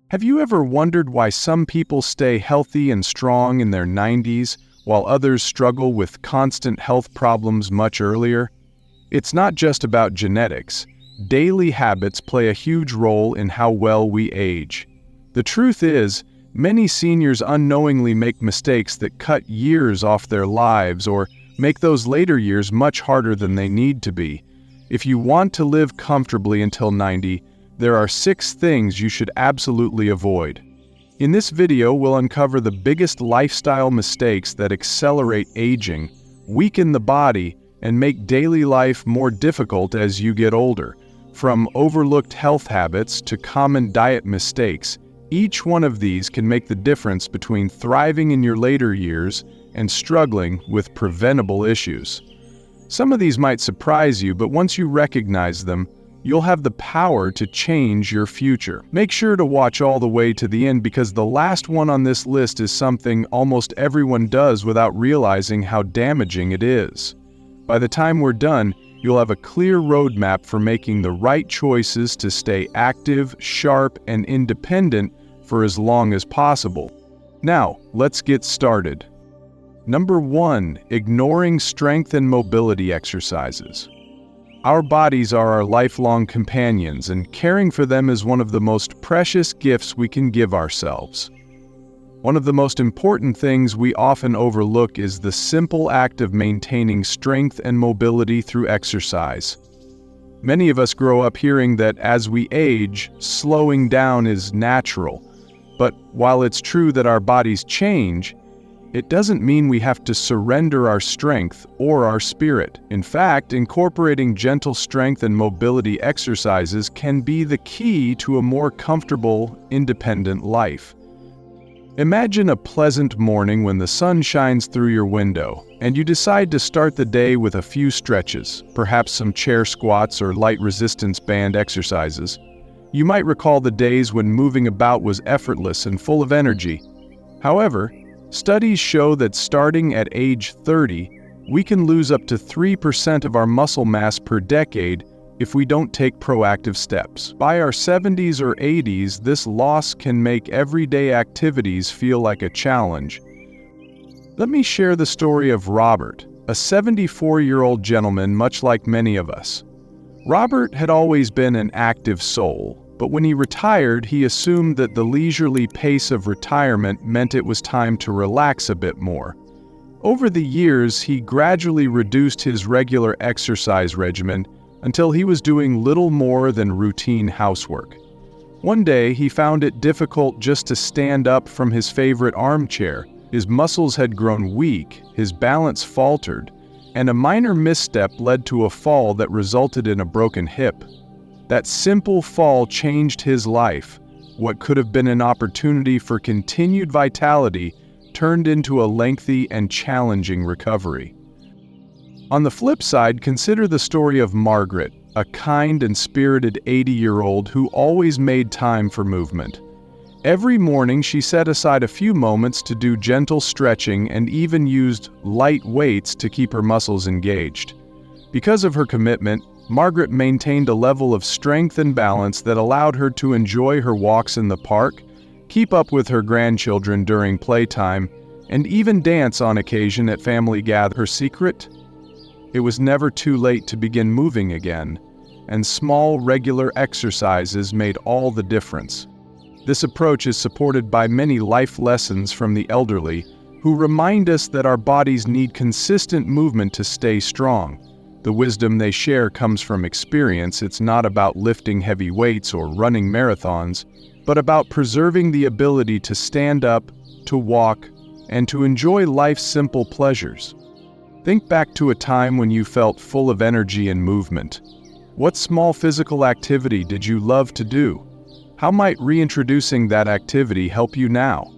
Have you ever wondered why some people stay healthy and strong in their 90s while others struggle with constant health problems much earlier? It's not just about genetics. Daily habits play a huge role in how well we age. The truth is, many seniors unknowingly make mistakes that cut years off their lives or make those later years much harder than they need to be. If you want to live comfortably until 90, there are 6 things you should absolutely avoid. In this video, we'll uncover the biggest lifestyle mistakes that accelerate aging, weaken the body, and make daily life more difficult as you get older. From overlooked health habits to common diet mistakes, each one of these can make the difference between thriving in your later years and struggling with preventable issues. Some of these might surprise you, but once you recognize them, you'll have the power to change your future. Make sure to watch all the way to the end because the last one on this list is something almost everyone does without realizing how damaging it is. By the time we're done, you'll have a clear roadmap for making the right choices to stay active, sharp, and independent for as long as possible. Now, let's get started. Number 1, ignoring strength and mobility exercises. Our bodies are our lifelong companions, and caring for them is one of the most precious gifts we can give ourselves. One of the most important things we often overlook is the simple act of maintaining strength and mobility through exercise. Many of us grow up hearing that as we age, slowing down is natural. But while it's true that our bodies change, it doesn't mean we have to surrender our strength or our spirit. In fact, incorporating gentle strength and mobility exercises can be the key to a more comfortable, independent life. Imagine a pleasant morning when the sun shines through your window, and you decide to start the day with a few stretches, perhaps some chair squats or light resistance band exercises. You might recall the days when moving about was effortless and full of energy. However, studies show that starting at age 30, we can lose up to 3% of our muscle mass per decade if we don't take proactive steps. By our 70s or 80s, this loss can make everyday activities feel like a challenge. Let me share the story of Robert, a 74-year-old gentleman much like many of us. Robert had always been an active soul, but when he retired, he assumed that the leisurely pace of retirement meant it was time to relax a bit more. Over the years, he gradually reduced his regular exercise regimen until he was doing little more than routine housework. One day, he found it difficult just to stand up from his favorite armchair. His muscles had grown weak, his balance faltered, and a minor misstep led to a fall that resulted in a broken hip. That simple fall changed his life. What could have been an opportunity for continued vitality turned into a lengthy and challenging recovery. On the flip side, consider the story of Margaret, a kind and spirited 80-year-old who always made time for movement. Every morning she set aside a few moments to do gentle stretching and even used light weights to keep her muscles engaged. Because of her commitment, Margaret maintained a level of strength and balance that allowed her to enjoy her walks in the park, keep up with her grandchildren during playtime, and even dance on occasion at family gatherings. Her secret? It was never too late to begin moving again, and small, regular exercises made all the difference. This approach is supported by many life lessons from the elderly, who remind us that our bodies need consistent movement to stay strong. The wisdom they share comes from experience. It's not about lifting heavy weights or running marathons, but about preserving the ability to stand up, to walk, and to enjoy life's simple pleasures. Think back to a time when you felt full of energy and movement. What small physical activity did you love to do? How might reintroducing that activity help you now?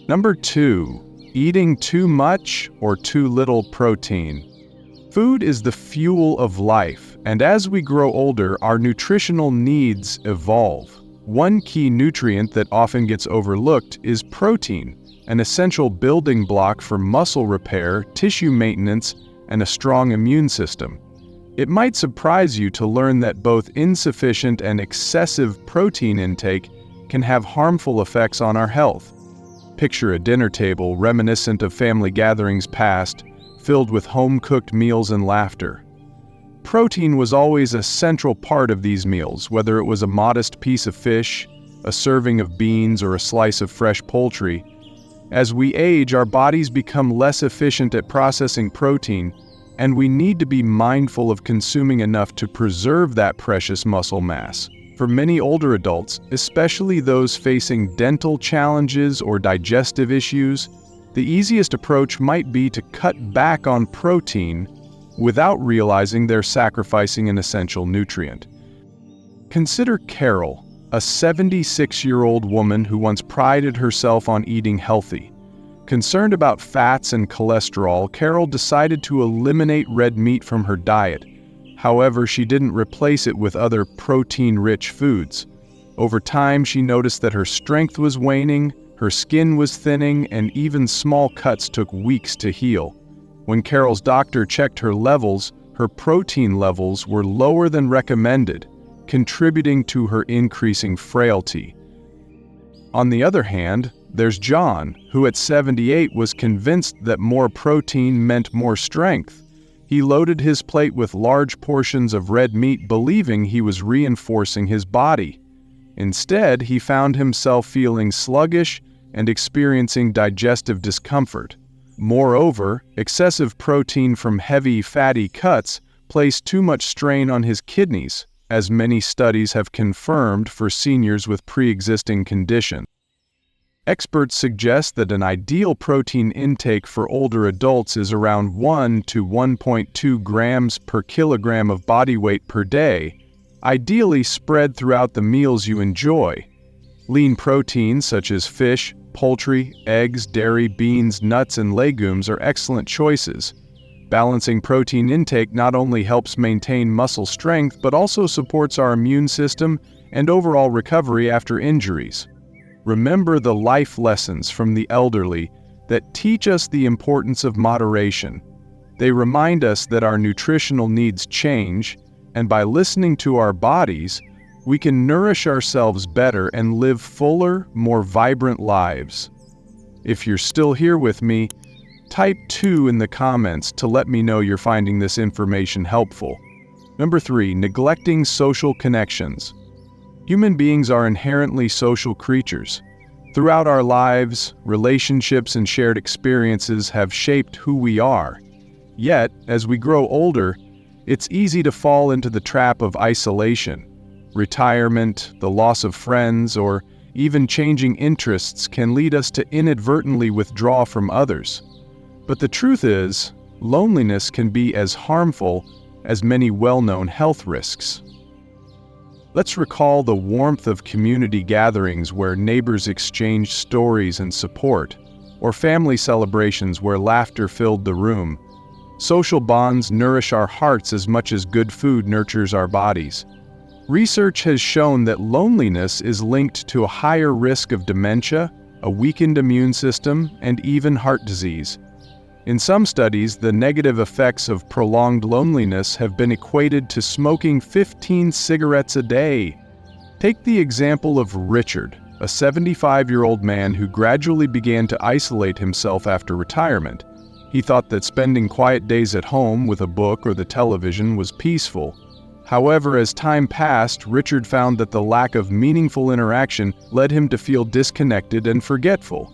Number 2, eating too much or too little protein. Food is the fuel of life, and as we grow older, our nutritional needs evolve. One key nutrient that often gets overlooked is protein, an essential building block for muscle repair, tissue maintenance, and a strong immune system. It might surprise you to learn that both insufficient and excessive protein intake can have harmful effects on our health. Picture a dinner table reminiscent of family gatherings past, filled with home-cooked meals and laughter. Protein was always a central part of these meals, whether it was a modest piece of fish, a serving of beans, or a slice of fresh poultry. As we age, our bodies become less efficient at processing protein, and we need to be mindful of consuming enough to preserve that precious muscle mass. For many older adults, especially those facing dental challenges or digestive issues, the easiest approach might be to cut back on protein without realizing they're sacrificing an essential nutrient. Consider Carol, a 76-year-old woman who once prided herself on eating healthy. Concerned about fats and cholesterol, Carol decided to eliminate red meat from her diet. However, she didn't replace it with other protein-rich foods. Over time, she noticed that her strength was waning, her skin was thinning, and even small cuts took weeks to heal. When Carol's doctor checked her levels, her protein levels were lower than recommended, contributing to her increasing frailty. On the other hand, there's John, who at 78 was convinced that more protein meant more strength. He loaded his plate with large portions of red meat, believing he was reinforcing his body. Instead, he found himself feeling sluggish and experiencing digestive discomfort. Moreover, excessive protein from heavy, fatty cuts placed too much strain on his kidneys, as many studies have confirmed for seniors with pre-existing conditions. Experts suggest that an ideal protein intake for older adults is around 1 to 1.2 grams per kilogram of body weight per day, ideally spread throughout the meals you enjoy. Lean proteins such as fish, poultry, eggs, dairy, beans, nuts, and legumes are excellent choices. Balancing protein intake not only helps maintain muscle strength but also supports our immune system and overall recovery after injuries. Remember the life lessons from the elderly that teach us the importance of moderation. They remind us that our nutritional needs change, and by listening to our bodies, we can nourish ourselves better and live fuller, more vibrant lives. If you're still here with me, type 2 in the comments to let me know you're finding this information helpful. Number 3, neglecting social connections. Human beings are inherently social creatures. Throughout our lives, relationships and shared experiences have shaped who we are. Yet, as we grow older, it's easy to fall into the trap of isolation. Retirement, the loss of friends, or even changing interests can lead us to inadvertently withdraw from others. But the truth is, loneliness can be as harmful as many well-known health risks. Let's recall the warmth of community gatherings where neighbors exchanged stories and support, or family celebrations where laughter filled the room. Social bonds nourish our hearts as much as good food nurtures our bodies. Research has shown that loneliness is linked to a higher risk of dementia, a weakened immune system, and even heart disease. In some studies, the negative effects of prolonged loneliness have been equated to smoking 15 cigarettes a day. Take the example of Richard, a 75-year-old man who gradually began to isolate himself after retirement. He thought that spending quiet days at home with a book or the television was peaceful. However, as time passed, Richard found that the lack of meaningful interaction led him to feel disconnected and forgetful.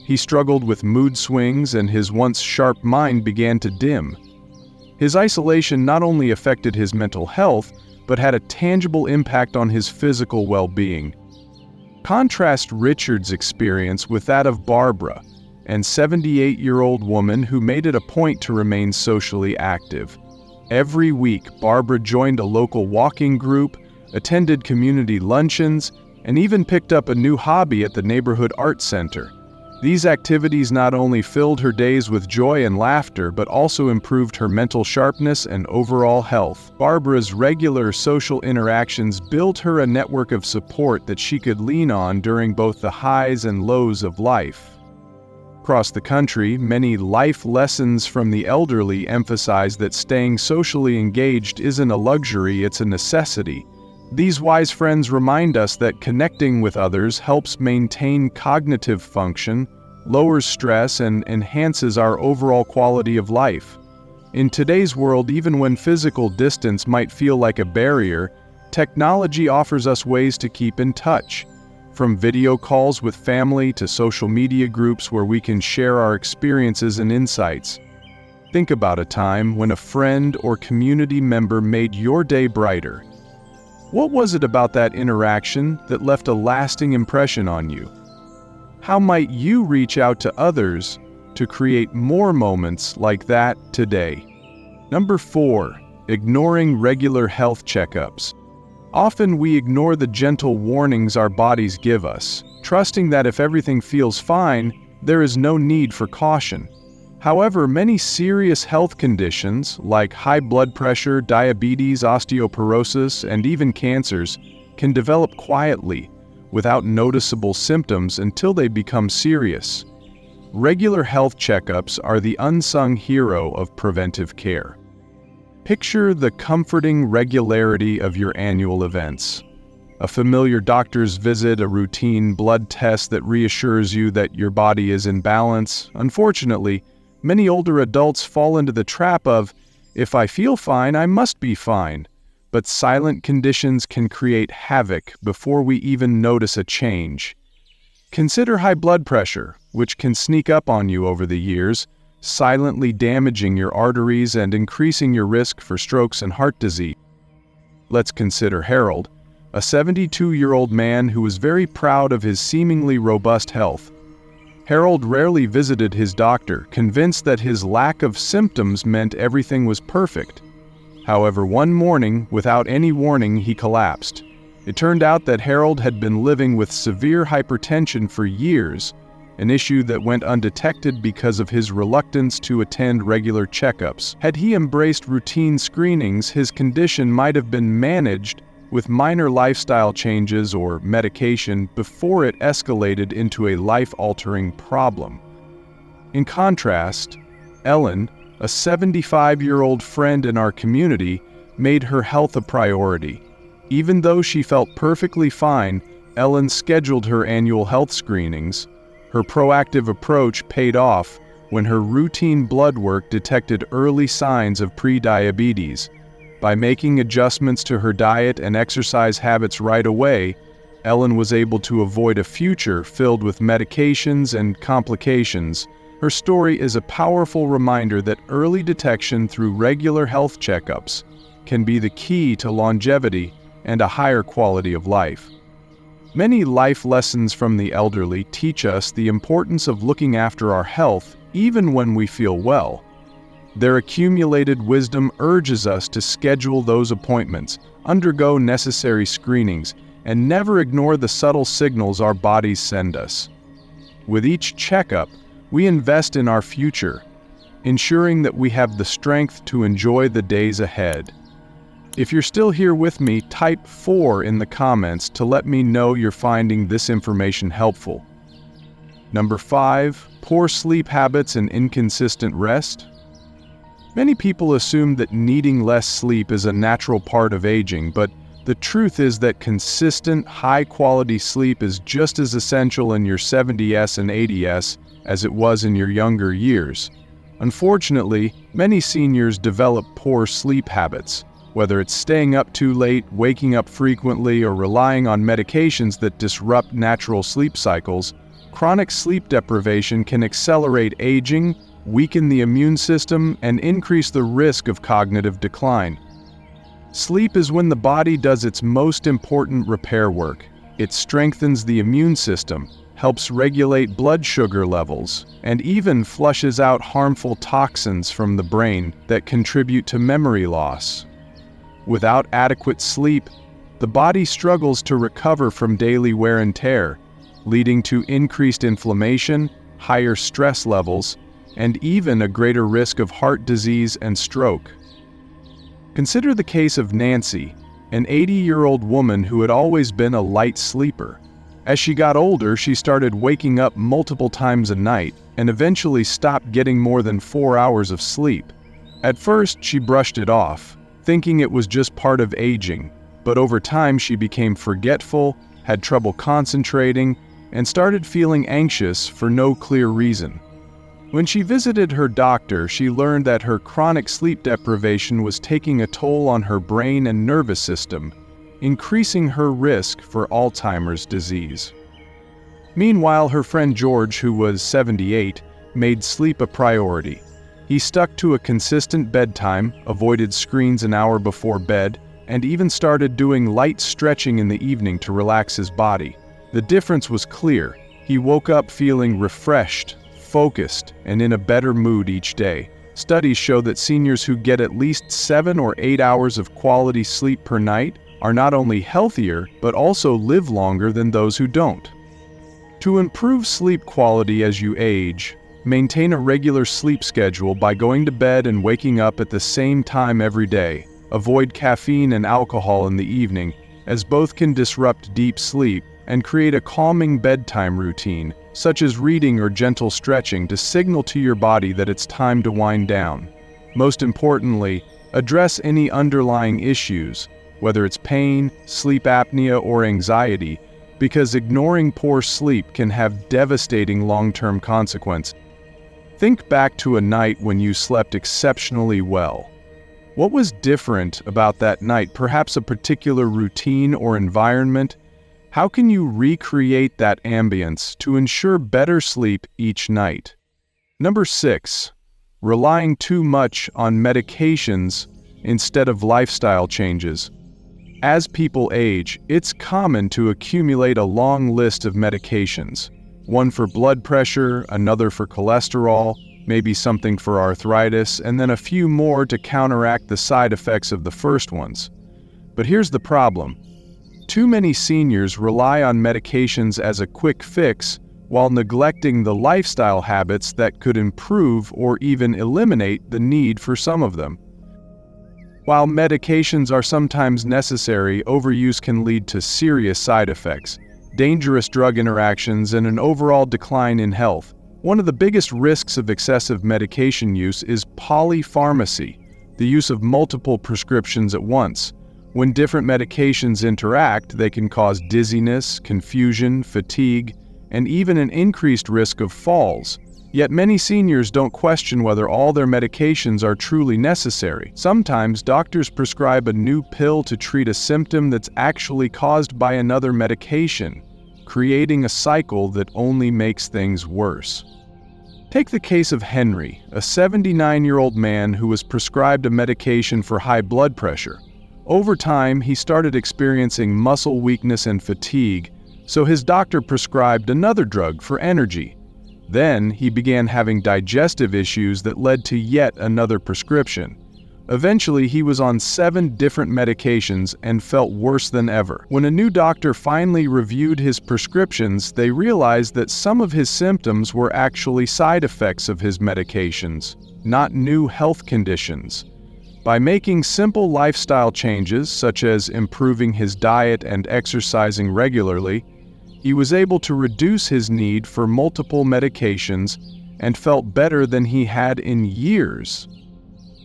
He struggled with mood swings and his once sharp mind began to dim. His isolation not only affected his mental health, but had a tangible impact on his physical well-being. Contrast Richard's experience with that of Barbara, an 78-year-old woman who made it a point to remain socially active. Every week, Barbara joined a local walking group, attended community luncheons, and even picked up a new hobby at the neighborhood art center. These activities not only filled her days with joy and laughter, but also improved her mental sharpness and overall health. Barbara's regular social interactions built her a network of support that she could lean on during both the highs and lows of life. Across the country, many life lessons from the elderly emphasize that staying socially engaged isn't a luxury, it's a necessity. These wise friends remind us that connecting with others helps maintain cognitive function, lowers stress, and enhances our overall quality of life. In today's world, even when physical distance might feel like a barrier, technology offers us ways to keep in touch. From video calls with family to social media groups where we can share our experiences and insights. Think about a time when a friend or community member made your day brighter. What was it about that interaction that left a lasting impression on you? How might you reach out to others to create more moments like that today? Number 4, ignoring regular health checkups. Often we ignore the gentle warnings our bodies give us, trusting that if everything feels fine, there is no need for caution. However, many serious health conditions like high blood pressure, diabetes, osteoporosis, and even cancers can develop quietly, without noticeable symptoms until they become serious. Regular health checkups are the unsung hero of preventive care. Picture the comforting regularity of your annual events. A familiar doctor's visit, a routine blood test that reassures you that your body is in balance. Unfortunately, many older adults fall into the trap of, if I feel fine, I must be fine. But silent conditions can create havoc before we even notice a change. Consider high blood pressure, which can sneak up on you over the years, silently damaging your arteries and increasing your risk for strokes and heart disease. Let's consider Harold, a 72-year-old man who was very proud of his seemingly robust health. Harold rarely visited his doctor, convinced that his lack of symptoms meant everything was perfect. However, one morning, without any warning, he collapsed. It turned out that Harold had been living with severe hypertension for years, an issue that went undetected because of his reluctance to attend regular checkups. Had he embraced routine screenings, his condition might have been managed with minor lifestyle changes or medication before it escalated into a life-altering problem. In contrast, Ellen, a 75-year-old friend in our community, made her health a priority. Even though she felt perfectly fine, Ellen scheduled her annual health screenings. Her proactive approach paid off when her routine blood work detected early signs of pre-diabetes. By making adjustments to her diet and exercise habits right away, Ellen was able to avoid a future filled with medications and complications. Her story is a powerful reminder that early detection through regular health checkups can be the key to longevity and a higher quality of life. Many life lessons from the elderly teach us the importance of looking after our health even when we feel well. Their accumulated wisdom urges us to schedule those appointments, undergo necessary screenings, and never ignore the subtle signals our bodies send us. With each checkup, we invest in our future, ensuring that we have the strength to enjoy the days ahead. If you're still here with me, type 4 in the comments to let me know you're finding this information helpful. Number 5, poor sleep habits and inconsistent rest. Many people assume that needing less sleep is a natural part of aging, but the truth is that consistent, high-quality sleep is just as essential in your 70s and 80s as it was in your younger years. Unfortunately, many seniors develop poor sleep habits, whether it's staying up too late, waking up frequently, or relying on medications that disrupt natural sleep cycles. Chronic sleep deprivation can accelerate aging, weaken the immune system, and increase the risk of cognitive decline. Sleep is when the body does its most important repair work. It strengthens the immune system, helps regulate blood sugar levels, and even flushes out harmful toxins from the brain that contribute to memory loss. Without adequate sleep, the body struggles to recover from daily wear and tear, leading to increased inflammation, higher stress levels, and even a greater risk of heart disease and stroke. Consider the case of Nancy, an 80-year-old woman who had always been a light sleeper. As she got older, she started waking up multiple times a night and eventually stopped getting more than 4 hours of sleep. At first, she brushed it off, thinking it was just part of aging. But over time, she became forgetful, had trouble concentrating, and started feeling anxious for no clear reason. When she visited her doctor, she learned that her chronic sleep deprivation was taking a toll on her brain and nervous system, increasing her risk for Alzheimer's disease. Meanwhile, her friend George, who was 78, made sleep a priority. He stuck to a consistent bedtime, avoided screens an hour before bed, and even started doing light stretching in the evening to relax his body. The difference was clear. He woke up feeling refreshed, focused, and in a better mood each day. Studies show that seniors who get at least 7 or 8 hours of quality sleep per night are not only healthier, but also live longer than those who don't. To improve sleep quality as you age, maintain a regular sleep schedule by going to bed and waking up at the same time every day. Avoid caffeine and alcohol in the evening, as both can disrupt deep sleep, and create a calming bedtime routine, such as reading or gentle stretching to signal to your body that it's time to wind down. Most importantly, address any underlying issues, whether it's pain, sleep apnea, or anxiety, because ignoring poor sleep can have devastating long-term consequences. Think back to a night when you slept exceptionally well. What was different about that night? Perhaps a particular routine or environment? How can you recreate that ambience to ensure better sleep each night? Number 6, relying too much on medications instead of lifestyle changes. As people age, it's common to accumulate a long list of medications. One for blood pressure, another for cholesterol, maybe something for arthritis, and then a few more to counteract the side effects of the first ones. But here's the problem. Too many seniors rely on medications as a quick fix while neglecting the lifestyle habits that could improve or even eliminate the need for some of them. While medications are sometimes necessary, overuse can lead to serious side effects, dangerous drug interactions, and an overall decline in health. One of the biggest risks of excessive medication use is polypharmacy, the use of multiple prescriptions at once. When different medications interact, they can cause dizziness, confusion, fatigue, and even an increased risk of falls. Yet many seniors don't question whether all their medications are truly necessary. Sometimes doctors prescribe a new pill to treat a symptom that's actually caused by another medication, creating a cycle that only makes things worse. Take the case of Henry, a 79-year-old man who was prescribed a medication for high blood pressure. Over time, he started experiencing muscle weakness and fatigue, so his doctor prescribed another drug for energy. Then, he began having digestive issues that led to yet another prescription. Eventually, he was on 7 different medications and felt worse than ever. When a new doctor finally reviewed his prescriptions, they realized that some of his symptoms were actually side effects of his medications, not new health conditions. By making simple lifestyle changes, such as improving his diet and exercising regularly, he was able to reduce his need for multiple medications and felt better than he had in years.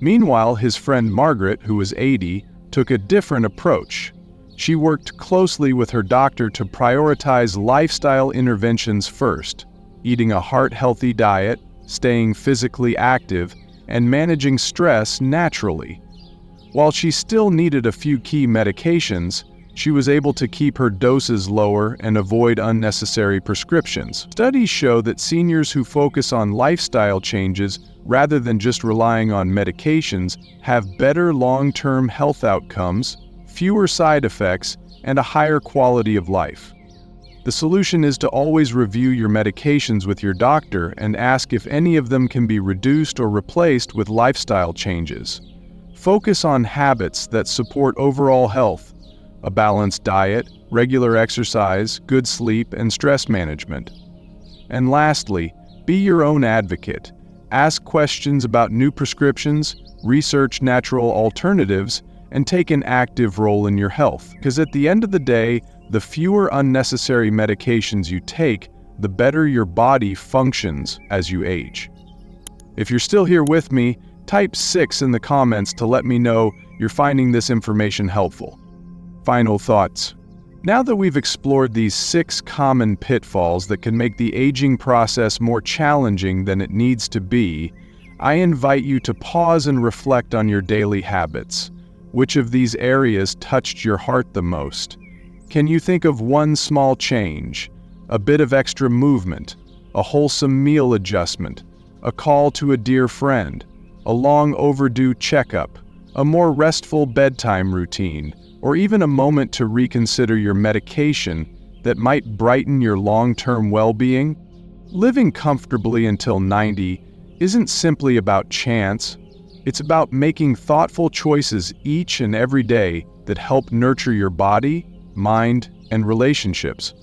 Meanwhile, his friend Margaret, who was 80, took a different approach. She worked closely with her doctor to prioritize lifestyle interventions first, eating a heart-healthy diet, staying physically active, and managing stress naturally. While she still needed a few key medications, she was able to keep her doses lower and avoid unnecessary prescriptions. Studies show that seniors who focus on lifestyle changes rather than just relying on medications have better long-term health outcomes, fewer side effects, and a higher quality of life. The solution is to always review your medications with your doctor and ask if any of them can be reduced or replaced with lifestyle changes. Focus on habits that support overall health: a balanced diet, regular exercise, good sleep, and stress management. And lastly, be your own advocate. Ask questions about new prescriptions, research natural alternatives, and take an active role in your health. Because at the end of the day, the fewer unnecessary medications you take, the better your body functions as you age. If you're still here with me, type 6 in the comments to let me know you're finding this information helpful. Final thoughts. Now that we've explored these 6 common pitfalls that can make the aging process more challenging than it needs to be, I invite you to pause and reflect on your daily habits. Which of these areas touched your heart the most? Can you think of one small change, a bit of extra movement, a wholesome meal adjustment, a call to a dear friend, a long overdue checkup, a more restful bedtime routine, or even a moment to reconsider your medication that might brighten your long-term well-being? Living comfortably until 90 isn't simply about chance. It's about making thoughtful choices each and every day that help nurture your body, mind, and relationships.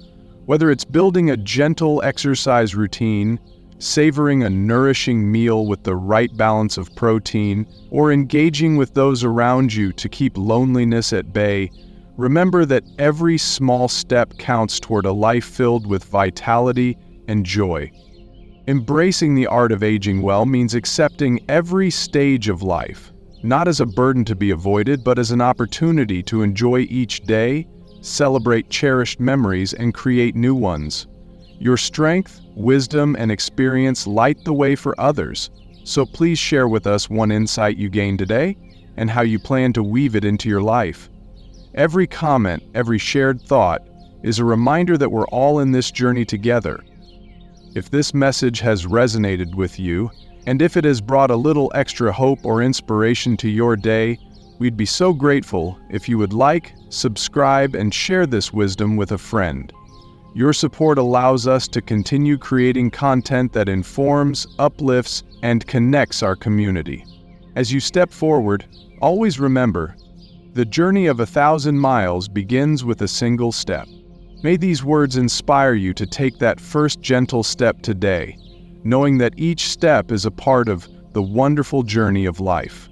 Whether it's building a gentle exercise routine, savoring a nourishing meal with the right balance of protein, or engaging with those around you to keep loneliness at bay, remember that every small step counts toward a life filled with vitality and joy. Embracing the art of aging well means accepting every stage of life, not as a burden to be avoided, but as an opportunity to enjoy each day, celebrate cherished memories, and create new ones. Your strength, wisdom, and experience light the way for others, so please share with us one insight you gained today and how you plan to weave it into your life. Every comment, every shared thought is a reminder that we're all in this journey together. If this message has resonated with you, and if it has brought a little extra hope or inspiration to your day, we'd be so grateful if you would like, subscribe, and share this wisdom with a friend. Your support allows us to continue creating content that informs, uplifts, and connects our community. As you step forward, always remember, the journey of 1,000 miles begins with a single step. May these words inspire you to take that first gentle step today, knowing that each step is a part of the wonderful journey of life.